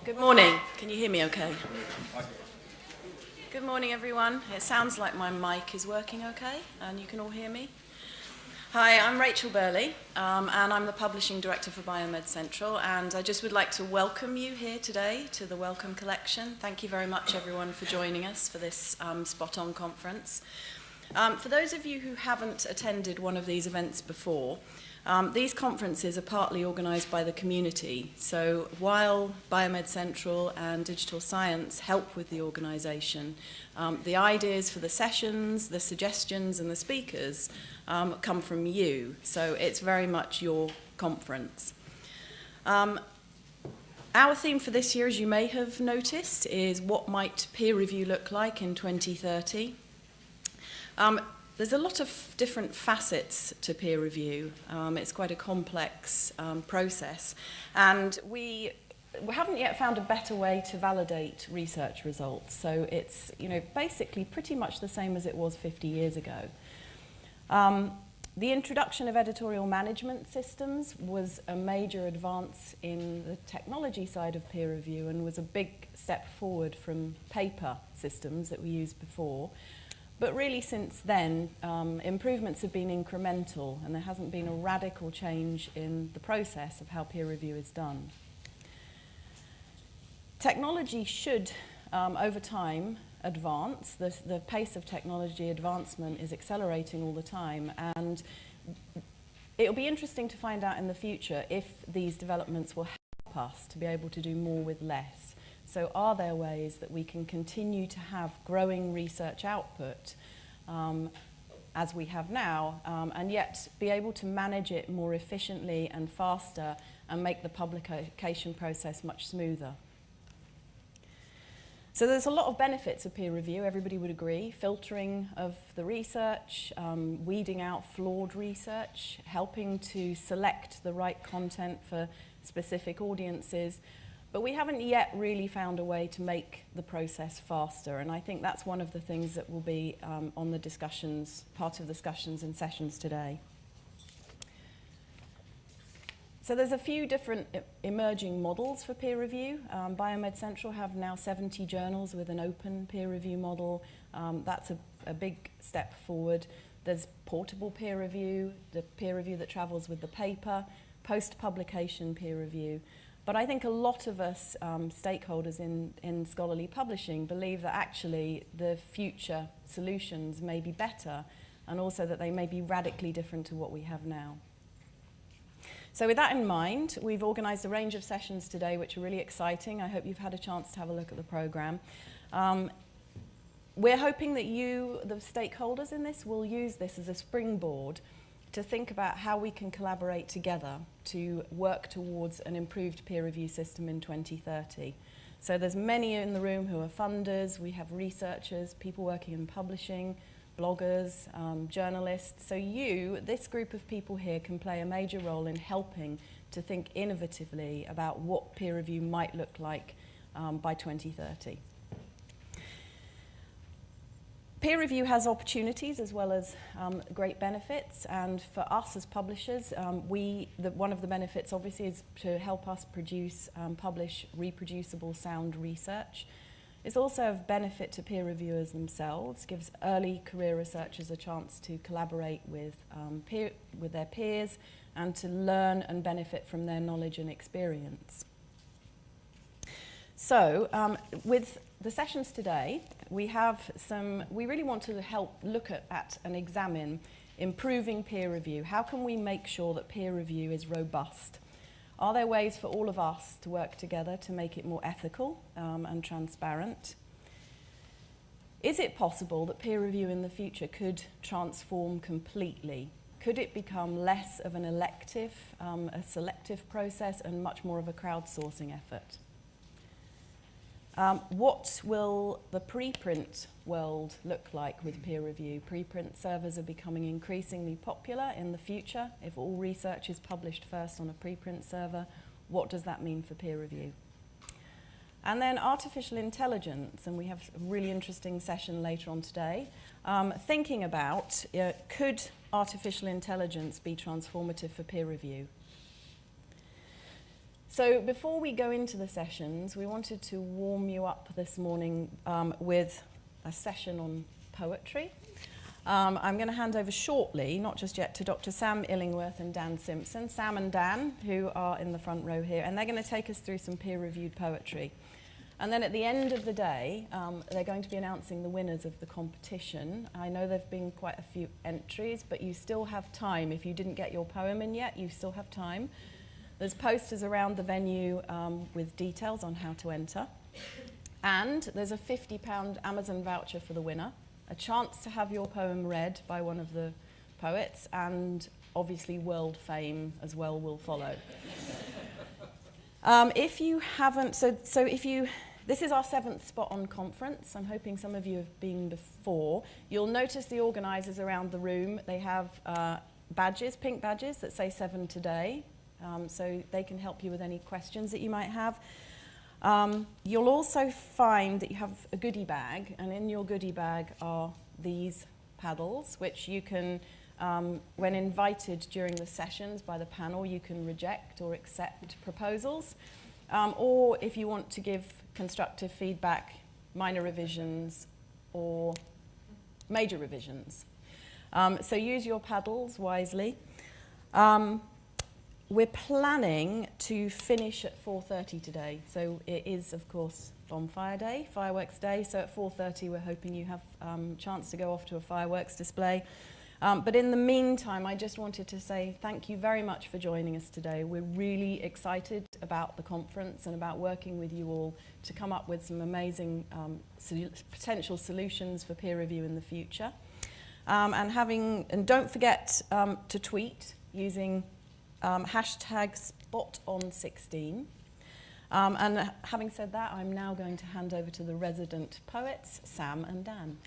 Good morning. Can you hear me okay? Good morning, everyone. It sounds like my mic is working okay, and you can all hear me. Hi, I'm Rachel Burley, and I'm the Publishing Director for BioMed Central, and I just would like to welcome you here today to the Welcome Collection. Thank you very much, everyone, for joining us for this SpotOn conference. For those of you who haven't attended one of these events before, these conferences are partly organised by the community. So while BioMed Central and Digital Science help with the organisation, the ideas for the sessions, the suggestions and the speakers come from you. So it's very much your conference. Our theme for this year, as you may have noticed, is what might peer review look like in 2030. There's a lot of different facets to peer review. It's quite a complex process, and we haven't yet found a better way to validate research results. So it's basically pretty much the same as it was 50 years ago. The introduction of editorial management systems was a major advance in the technology side of peer review and was a big step forward from paper systems that we used before. But really since then, improvements have been incremental, and there hasn't been a radical change in the process of how peer review is done. Technology should, over time, advance. The pace of technology advancement is accelerating all the time, and it'll be interesting to find out in the future if these developments will help us to be able to do more with less. So are there ways that we can continue to have growing research output as we have now, and yet be able to manage it more efficiently and faster and make the publication process much smoother? So there's a lot of benefits of peer review, everybody would agree. Filtering of the research, weeding out flawed research, helping to select the right content for specific audiences. But we haven't yet really found a way to make the process faster, and I think that's one of the things that will be on the discussions, part of discussions and sessions today. So there's a few different emerging models for peer review. BioMed Central have now 70 journals with an open peer review model. That's a big step forward. There's portable peer review, the peer review that travels with the paper, post-publication peer review. But I think a lot of us stakeholders in scholarly publishing believe that actually the future solutions may be better, and also that they may be radically different to what we have now. So with that in mind, we've organised a range of sessions today which are really exciting. I hope you've had a chance to have a look at the programme. We're hoping that you, the stakeholders in this, will use this as a springboard to think about how we can collaborate together to work towards an improved peer review system in 2030. So there's many in the room who are funders, we have researchers, people working in publishing, bloggers, journalists. So this group of people here can play a major role in helping to think innovatively about what peer review might look like by 2030. Peer review has opportunities as well as great benefits, and for us as publishers, one of the benefits obviously is to help us publish reproducible sound research. It's also of benefit to peer reviewers themselves, gives early career researchers a chance to collaborate with their peers and to learn and benefit from their knowledge and experience. So with the sessions today, we really want to help look at and examine improving peer review. How can we make sure that peer review is robust? Are there ways for all of us to work together to make it more ethical and transparent? Is it possible that peer review in the future could transform completely? Could it become less of an elective, a selective process, and much more of a crowdsourcing effort? What will the preprint world look like with peer review? Preprint servers are becoming increasingly popular in the future. If all research is published first on a preprint server, what does that mean for peer review? And then artificial intelligence, and we have a really interesting session later on today, thinking about could artificial intelligence be transformative for peer review? So before we go into the sessions, we wanted to warm you up this morning with a session on poetry. I'm going to hand over shortly, not just yet, to Dr. Sam Illingworth and Dan Simpson. Sam and Dan, who are in the front row here, and they're going to take us through some peer-reviewed poetry. And then at the end of the day, they're going to be announcing the winners of the competition. I know there have been quite a few entries, but you still have time. If you didn't get your poem in yet, you still have time. There's posters around the venue with details on how to enter. And there's a £50 Amazon voucher for the winner, a chance to have your poem read by one of the poets, and obviously world fame as well will follow. If you haven't, this is our 7th SpotOn conference. I'm hoping some of you have been before. You'll notice the organisers around the room, they have badges, pink badges that say 7 today, so they can help you with any questions that you might have. You'll also find that you have a goodie bag, and in your goodie bag are these paddles, which you can, when invited during the sessions by the panel, you can reject or accept proposals. Or if you want to give constructive feedback, minor revisions or major revisions. So use your paddles wisely. We're planning to finish at 4:30 today. So it is, of course, Bonfire Day, Fireworks Day. So at 4:30, we're hoping you have a chance to go off to a fireworks display. But in the meantime, I just wanted to say thank you very much for joining us today. We're really excited about the conference and about working with you all to come up with some amazing potential solutions for peer review in the future. And don't forget to tweet using hashtag SpotOn16. And having said that, I'm now going to hand over to the resident poets, Sam and Dan.